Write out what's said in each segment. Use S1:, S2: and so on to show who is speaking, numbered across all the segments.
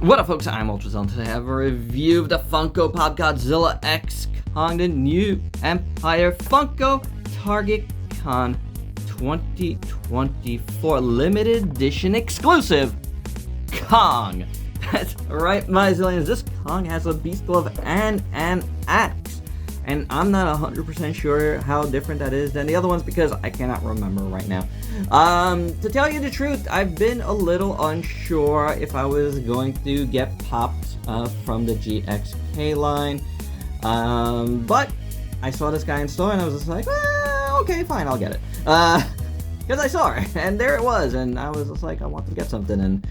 S1: What up, folks? I'm UltraZilla, and today I have a review of the Funko Pop Godzilla X Kong, the new Empire Funko TargetCon 2024 limited edition exclusive Kong. That's right, my zillions. This Kong has a beast glove and an axe. And I'm not 100% sure how different that is than the other ones because I cannot remember right now. To tell you the truth, I've been a little unsure if I was going to get Pops from the GxK line. But I saw this guy in store and I was just like, okay, fine, I'll get it. Because I saw it, and there it was, and I was just like, I want to get something, and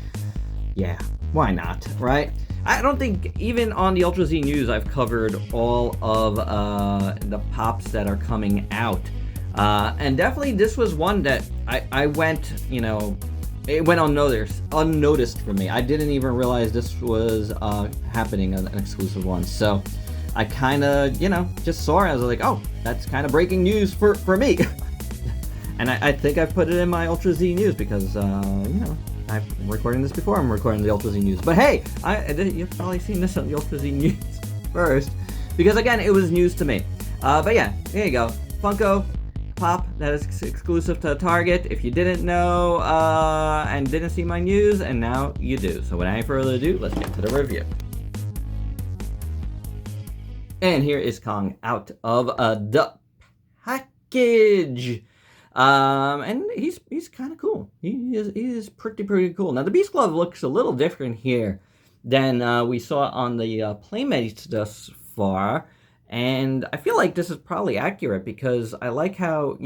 S1: yeah, why not, right? I don't think, even on the Ultra Z News, I've covered all of the Pops that are coming out. And definitely this was one that I went, it went unnoticed for me. I didn't even realize this was happening, an exclusive one. So I kind of, just saw it. I was like, oh, that's kind of breaking news for me. And I think I've put it in my Ultra Z News because, I'm recording this before I'm recording the Ultra Z News. But hey, you've probably seen this on the Ultra Z News first. Because again, it was news to me. But yeah, here you go. Funko Pop, that is exclusive to Target. If you didn't know and didn't see my news, and now you do. So without any further ado, let's get to the review. And here is Kong out of the package. And he's kind of cool. He is pretty cool. Now the Beast Glove looks a little different here than we saw on the Playmates thus far, and I feel like this is probably accurate because I like how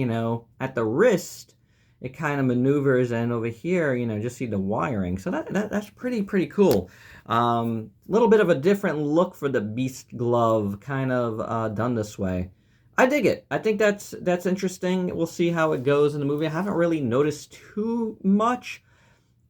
S1: at the wrist it kind of maneuvers, and over here just see the wiring. So that's pretty cool. Little bit of a different look for the Beast Glove, kind of done this way. I dig it. I think that's interesting. We'll see how it goes in the movie. I haven't really noticed too much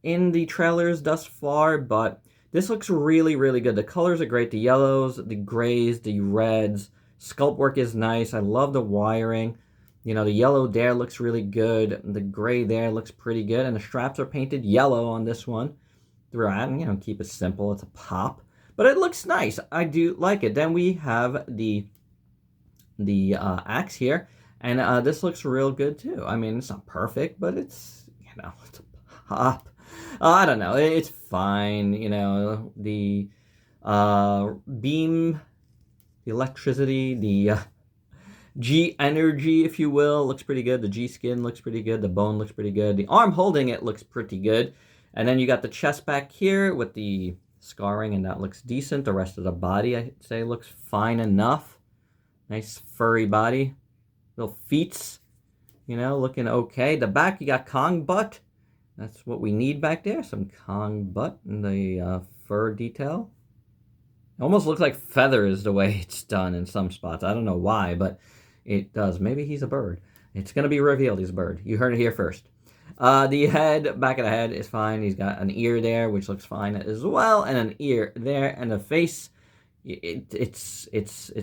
S1: in the trailers thus far, but this looks really good. The colors are great. The yellows, the grays, the reds. Sculpt work is nice. I love the wiring. The yellow there looks really good. The gray there looks pretty good. And the straps are painted yellow on this one throughout. Keep it simple. It's a pop. But it looks nice. I do like it. Then we have the axe here, and this looks real good too. I mean, it's not perfect, but it's it's a pop. I don't know, it's fine. The beam, the electricity, the G energy, if you will, looks pretty good. The G skin looks pretty good. The bone looks pretty good. The arm holding it looks pretty good. And then you got the chest back here with the scarring, and that looks decent. The rest of the body, I'd say, looks fine enough. Nice furry body. Little feets, looking okay. The back, you got Kong butt. That's what we need back there. Some Kong butt and the fur detail. It almost looks like feathers the way it's done in some spots. I don't know why, but it does. Maybe he's a bird. It's going to be revealed he's a bird. You heard it here first. The head, back of the head is fine. He's got an ear there, which looks fine as well. And an ear there. And the face, it's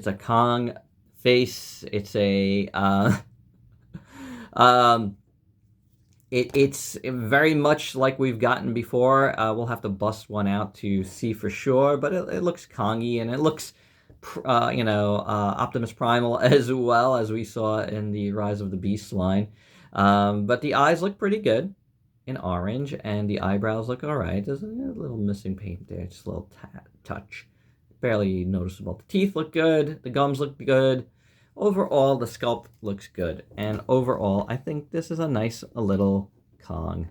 S1: a Kong face. It's a it's very much like we've gotten before. We'll have to bust one out to see for sure, but it looks Kongy, and it looks Optimus Primal as well, as we saw in the Rise of the Beast line. But the eyes look pretty good in orange, and the eyebrows look all right. There's a little missing paint there, just a little touch, barely noticeable. The teeth look good. The gums look good. Overall, the sculpt looks good. And overall, I think this is a nice little Kong.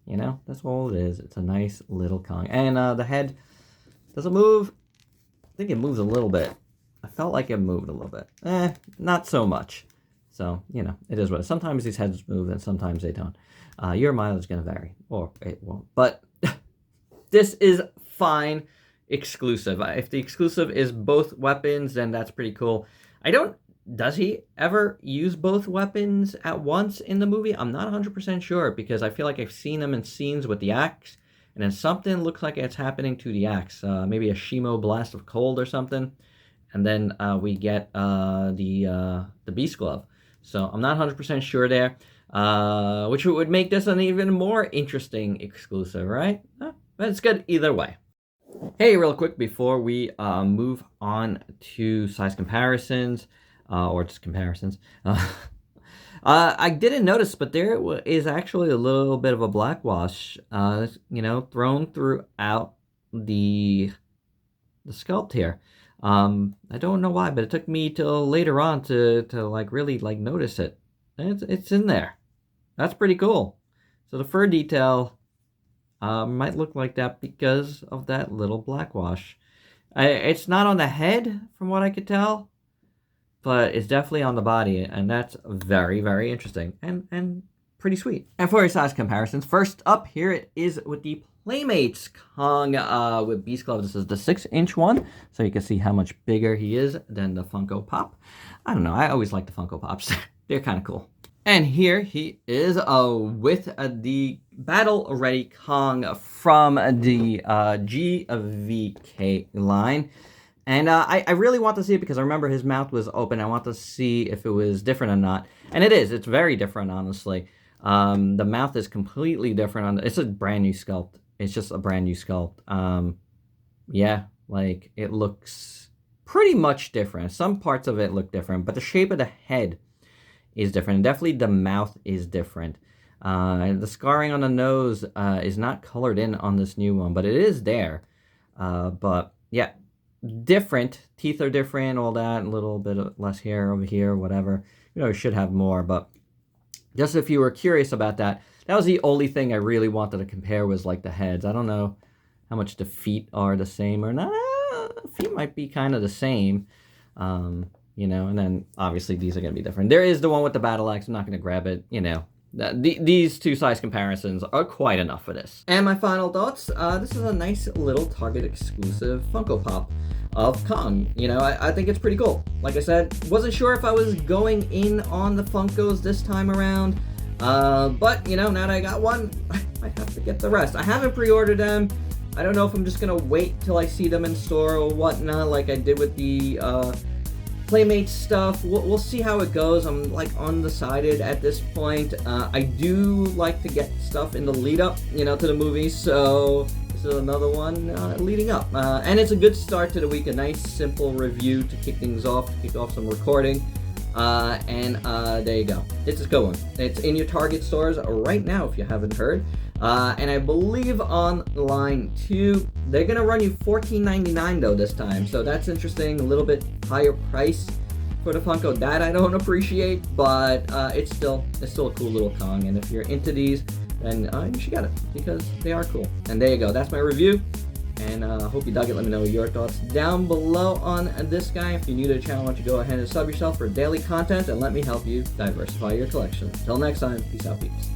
S1: That's all it is. It's a nice little Kong. And the head, does it move? I think it moves a little bit. I felt like it moved a little bit. Not so much. So, it is what it is. Sometimes these heads move and sometimes they don't. Your mileage is going to vary. Or it won't. But this is fine. Exclusive. If the exclusive is both weapons, then that's pretty cool. Does he ever use both weapons at once in the movie? I'm not 100% sure, because I feel like I've seen him in scenes with the axe, and then something looks like it's happening to the axe. Maybe a Shimo blast of cold or something, and then we get the Beast Glove. So I'm not 100% sure there, which would make this an even more interesting exclusive, right? But it's good either way. Hey, real quick before we move on to size comparisons, or just comparisons, I didn't notice, but there is actually a little bit of a black wash, thrown throughout the sculpt here. I don't know why, but it took me till later on to like really like notice it. And it's in there. That's pretty cool. So the fur detail might look like that because of that little black wash. It's not on the head, from what I could tell, but it's definitely on the body, and that's very, very interesting and pretty sweet. And for your size comparisons, first up here it is with the Playmates Kong with Beast Glove. This is the 6-inch one, so you can see how much bigger he is than the Funko Pop. I don't know, I always like the Funko Pops. They're kind of cool. And here he is with the Battle Ready Kong from the GxK line. And I really want to see it because I remember his mouth was open. I want to see if it was different or not. And it is. It's very different, honestly. The mouth is completely different. It's a brand new sculpt. It's just a brand new sculpt. Yeah, like it looks pretty much different. Some parts of it look different, but the shape of the head is different. And definitely the mouth is different. The scarring on the nose is not colored in on this new one, but it is there. But yeah, different. Teeth are different, all that. A little bit of less hair over here, whatever. You know, you should have more, but just if you were curious about that, that was the only thing I really wanted to compare was like the heads. I don't know how much the feet are the same or not. Feet might be kind of the same. You know, and then obviously these are going to be different. There is the one with the battle axe. I'm not going to grab it, you know. These two size comparisons are quite enough for this. And my final thoughts, this is a nice little Target exclusive Funko Pop of Kong. You know, I think it's pretty cool. Like I said, wasn't sure if I was going in on the Funkos this time around, but you know, now that I got one, I might have to get the rest. I haven't pre-ordered them. I don't know if I'm just gonna wait till I see them in store or whatnot, like I did with the Playmates stuff. We'll see how it goes. I'm like undecided at this point. I do like to get stuff in the lead up, you know, to the movies, so this is another one leading up. And it's a good start to the week, a nice simple review to kick things off, to kick off some recording. And there you go. It's a good one. It's in your Target stores right now if you haven't heard. And I believe online too, they're gonna run you $14.99 though this time, so that's interesting. A little bit higher price for the Funko. That I don't appreciate, but it's still a cool little Kong. And if you're into these, then you should get it because they are cool. And there you go. That's my review. And I hope you dug it. Let me know your thoughts down below on this guy. If you're new to the channel, why don't you go ahead and sub yourself for daily content and let me help you diversify your collection. Until next time, peace out, peeps.